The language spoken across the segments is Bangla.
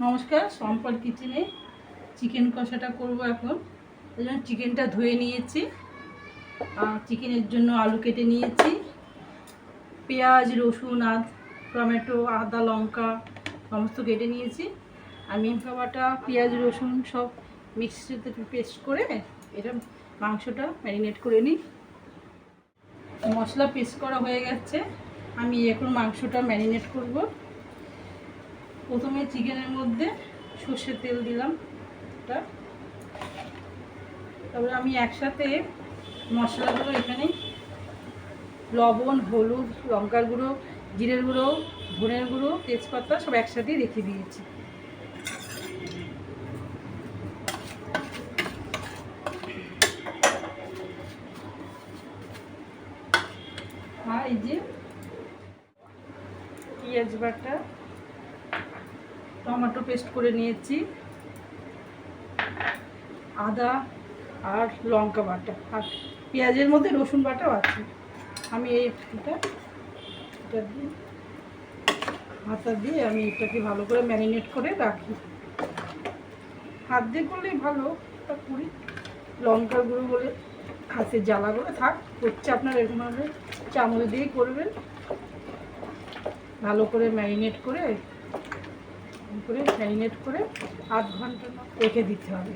নমস্কার, সম্পল কিচেনে চিকেন কষাটা করব এখন। এই জন্য চিকেনটা ধুয়ে নিয়েছি, আর চিকেনের জন্য আলু কেটে নিয়েছি, পেঁয়াজ, রসুন, টমেটো, আদা, লঙ্কা সমস্ত কেটে নিয়েছি। আমি বাটা পেঁয়াজ, রসুন সব মিক্সিতে পেস্ট করে এটা মাংসটা ম্যারিনেট করে নিই। মশলা পেস্ট করা হয়ে গেছে, আমি এখন মাংসটা ম্যারিনেট করব। প্রথমে চিকেনের মধ্যে সর্ষের তেল দিলাম, তারপরে আমি একসাথে মশলাগুলো এখানে লবণ, হলুদ, লঙ্কার গুঁড়ো, জিরের গুঁড়ো, ধনের গুঁড়ো, তেজপাতা সব একসাথেই রেখে দিয়েছি। আর এই যে পেঁয়াজ বাটা, টমেটো পেস্ট করে নিয়েছি, আদা আর লঙ্কা বাটা, আর পেঁয়াজের মধ্যে রসুন বাটাও আছে। আমি এটা দিয়ে হাতা দিয়ে আমি এটাকে ভালো করে ম্যারিনেট করে রাখি। হাত দিয়ে করলেই ভালো, তা করি। লঙ্কার গুঁড়ো বলে হাতের জ্বালা করে থাক হচ্ছে, আপনারা এরকমভাবে চামচ দিয়ে করবেন। ভালো করে ম্যারিনেট করে আধ ঘন্টা রেখে দিতে হবে।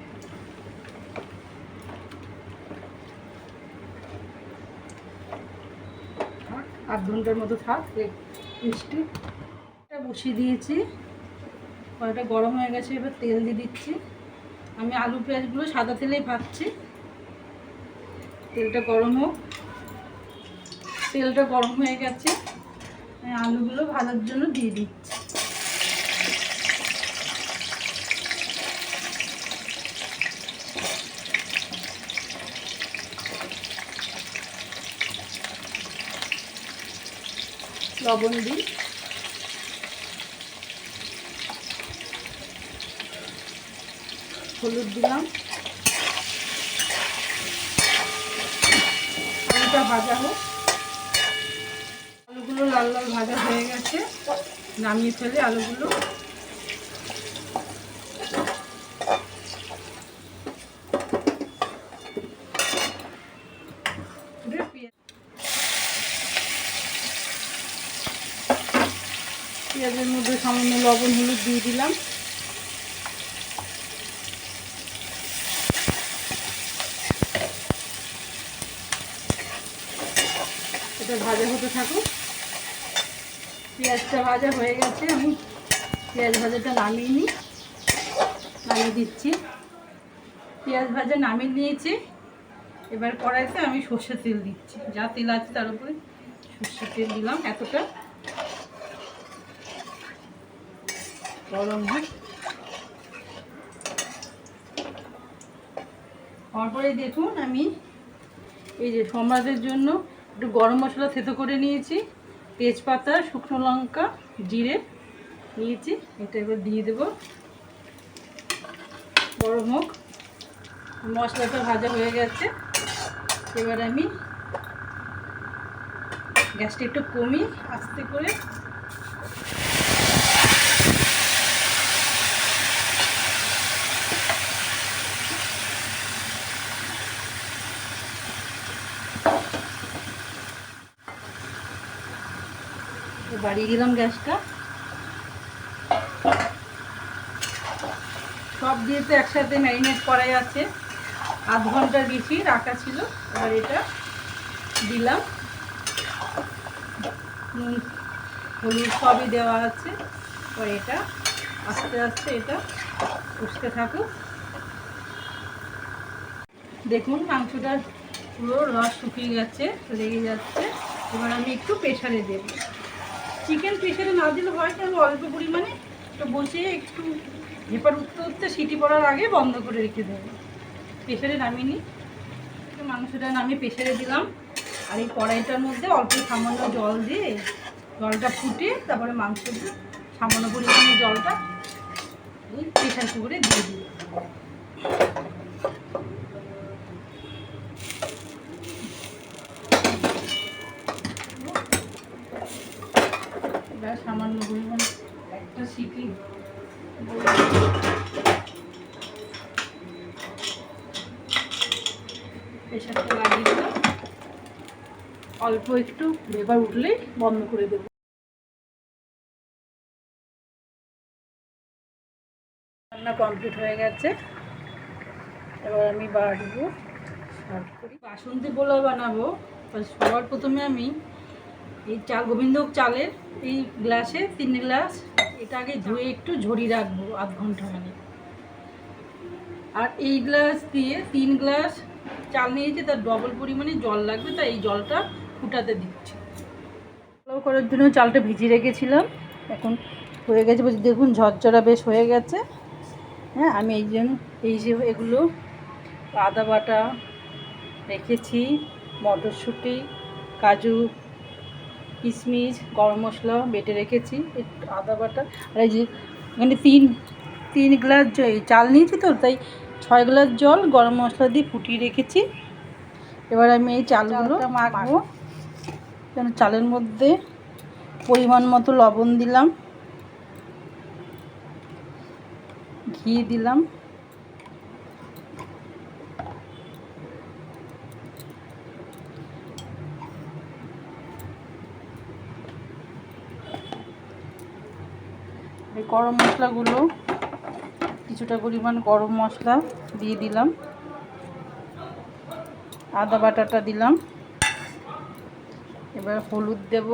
আধ ঘন্টার মতো থাক মিষ্টিটা বসিয়ে দিয়েছি, কড়াইটা গরম হয়ে গেছে। এবার তেল দিয়ে দিচ্ছি। আমি আলু পেঁয়াজগুলো সাদা তেলেই ভাজছি। তেলটা গরম হয়ে গেছে, আলুগুলো ভাজার জন্য দিয়ে দিচ্ছি। লবণ দিই, হলুদ দিলাম, আলুটা ভাজা হোক। আলুগুলো লাল লাল ভাজা হয়ে গেছে, নামিয়ে ফেলে আলুগুলো। পেঁয়াজের মধ্যে সামান্য লবণ, হলুদ দিয়ে দিলাম। এটা ভাজা হতে থাকুক। পেঁয়াজটা ভাজা হয়ে গেছে, আমি পেঁয়াজ ভাজাটা নামিয়ে দিচ্ছি। পেঁয়াজ ভাজা নামিয়ে নিয়েছি। এবার কড়াইতে আমি সর্ষের তেল দিচ্ছি, যা তেল আছে তার উপরে সর্ষের তেল দিলাম। এতটা গরম হয়, তারপরে দেখুন আমি এই যে সম্বাদের জন্য একটু গরম মশলা থেতো করে নিয়েছি, তেজপাতা, শুকনো লঙ্কা, জিরে নিয়েছি। এটা এবার দিয়ে দেবো। গরম হোক, মশলাটা ভাজা হয়ে গেছে। এবার আমি গ্যাসটা একটু কমিয়ে আস্তে করে বাড়িয়ে দিলাম গ্যাসটা। সব দিয়ে তো একসাথে ম্যারিনেট করাই আছে, আধ ঘন্টার বেশি রাখা ছিল। এবার এটা দিলাম, হলুদ সবই দেওয়া আছে। এবার এটা আস্তে আস্তে এটা কষতে থাকুক। দেখুন মাংসটা পুরো রস শুকিয়ে গেছে, লেগে যাচ্ছে। এবার আমি একটু প্রেশারে দেব। চিকেন প্রেশারে না দিলে হয় কি, আমি অল্প পরিমাণে একটু বসিয়ে একটু ভেপার উঠতে সিটি পড়ার আগে বন্ধ করে রেখে দেবো। প্রেশারে নামিয়ে নিই। মাংসটা নামিয়ে প্রেশারে দিলাম, আর এই কড়াইটার মধ্যে অল্প সামান্য জল দিয়ে জলটা ফুটিয়ে তারপরে মাংসটা সামান্য পরিমাণে জলটা এই প্রেশার কুকারে দিয়ে দিই। এবার সামান্য পরিমাণে একটা সিটি প্রেশারটা লাগিয়ে দিলাম, অল্প একটু ভেপার উঠলেই বন্ধ করে দেবো। রান্না কমপ্লিট হয়ে গেছে, এবার আমি বাড়বো, সার্ভ করি। বাসন্তী পোলাও বানাবো, সবার প্রথমে আমি এই চাল, গোবিন্দভোগ চালের এই গ্লাসে 3 গ্লাস এটা আগে ধুয়ে একটু ঝরিয়ে রাখবো আধ ঘন্টা মানে। আর এই গ্লাস দিয়ে 3 গ্লাস চাল নিয়েছি, তার ডবল পরিমাণে জল লাগবে, তাই এই জলটা ফুটাতে দিচ্ছি। পোলাও করার জন্য চালটা ভিজিয়ে রেখেছিলাম, এখন হয়ে গেছে, দেখুন ঝরঝরা বেশ হয়ে গেছে। হ্যাঁ, আমি এই যে এগুলো আদা বাটা রেখেছি, মটরশুঁটি, কাজু, কিশমিশ, গরম মশলা বেটে রেখেছি, একটু আদা বাটা। আর এই যে এখানে তিন গ্লাস চাল নিয়েছি, তো তাই 6 গ্লাস জল গরম মশলা দিয়ে ফুটিয়ে রেখেছি। এবার আমি এই চালগুলো মাখবো। যেন চালের মধ্যে পরিমাণ মতো লবণ দিলাম, ঘি দিলাম, এই গরম মশলাগুলো কিছুটা পরিমাণ গরম মশলা দিয়ে দিলাম, আদা বাটাটা দিলাম, এবার হলুদ দেব,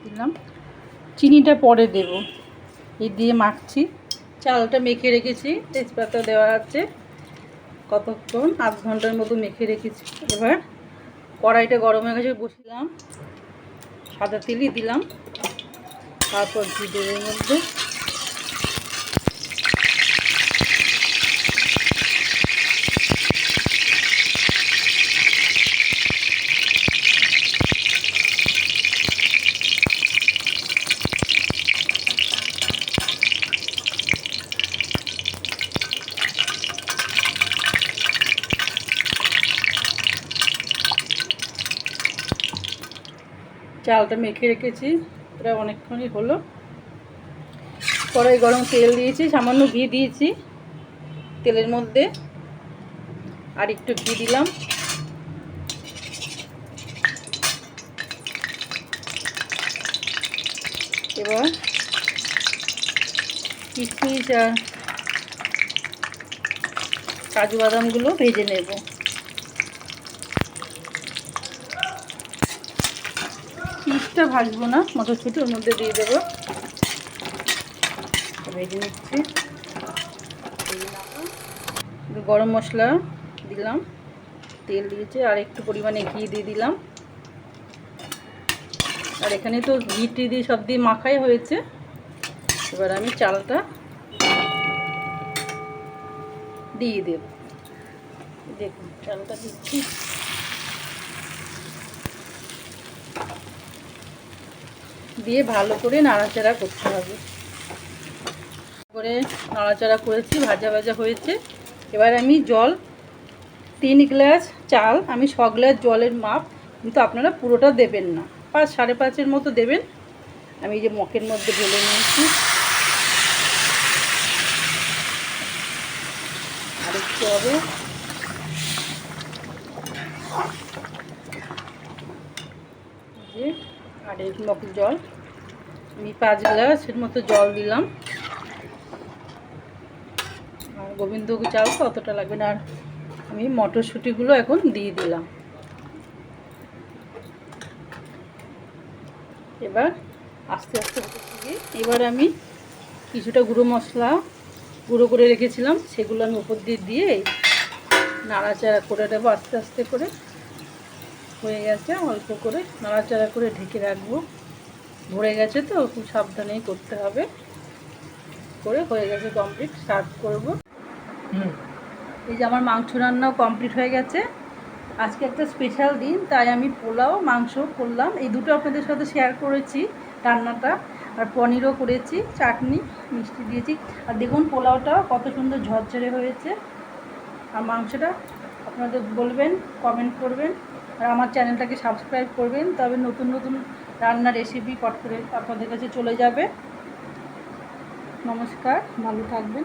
দিলাম, চিনিটা পরে দেব। এই দিয়ে মাখছি। চালটা মেখে রেখেছি, তেজপাতা দেওয়া আছে, কতক্ষণ আধ ঘন্টার মতো মেখে রেখেছি। এবার কড়াইটা গরম হয়ে গেছে, বসিলাম, সাদা তেলই দিলাম, তারপর ঘি দেব এর মধ্যে। চালটা মেখে রেখেছি, প্রায় অনেকক্ষণই হলো। কড়াই গরম, তেল দিয়েছি, সামান্য ঘি দিয়েছি তেলের মধ্যে, আর একটু ঘি দিলাম, এবার কিশমিশ আর কাজু বাদামগুলো ভেজে নেব। চিজটা ভাজবো না, মটরশুঁটি ওর মধ্যে দিয়ে দেবো, ভেজে নিচ্ছি। গরম মশলা দিলাম, তেল দিয়েছি, আর একটু পরিমাণে ঘি দিয়ে দিলাম। আর এখানে তো ঘি টি দিয়ে সব দিয়ে মাখাই হয়েছে। এবার আমি চালটা দিয়ে দেব, দেখুন চালটা দিচ্ছি, দিয়ে ভালো করে নাড়াচাড়া করতে হবে। করে নাড়াচাড়া করেছি, ভাজা ভাজা হয়েছে। এবার আমি জল 3 গ্লাস চাল, আমি 6 গ্লাস জলের মাপ, কিন্তু আপনারা পুরোটা দেবেন না, 5 সাড়ে 5-এর মতো দেবেন। আমি এই যে মগের মধ্যে ঢেলে নিয়েছি, আর একটু হবে, আর এক মগ জল, আমি 5 গ্লাসের মতো জল দিলাম। আর গোবিন্দভোগ চাল তো অতটা লাগবে না। আর আমি মটরশুঁটিগুলো এখন দিয়ে দিলাম। এবার আস্তে আস্তে এবার আমি কিছুটা গুঁড়ো মশলা গুঁড়ো করে রেখেছিলাম, সেগুলো আমি উপর দিয়ে নাড়াচাড়া করে দেবো আস্তে আস্তে করে। হয়ে গেছে, অল্প করে নাড়াচাড়া করে ঢেকে রাখবো। ভরে গেছে তো, খুব সাবধানেই করতে হবে। করে হয়ে গেছে, কমপ্লিট, সার্ভ করব। এই যে আমার মাংস রান্নাও কমপ্লিট হয়ে গেছে। আজকে একটা স্পেশাল দিন, তাই আমি পোলাও মাংস করলাম, এই দুটো আপনাদের সাথে শেয়ার করেছি রান্নাটা। আর পনিরও করেছি, চাটনি মিষ্টি দিয়েছি। আর দেখুন পোলাওটা কত সুন্দর ঝরঝরে হয়েছে, আর মাংসটা আপনাদের বলবেন, কমেন্ট করবেন, আর আমার চ্যানেলটাকে সাবস্ক্রাইব করবেন, তবে নতুন নতুন রান্নার রেসিপি পট করে আপনাদের কাছে চলে যাবে। নমস্কার, ভালো থাকবেন।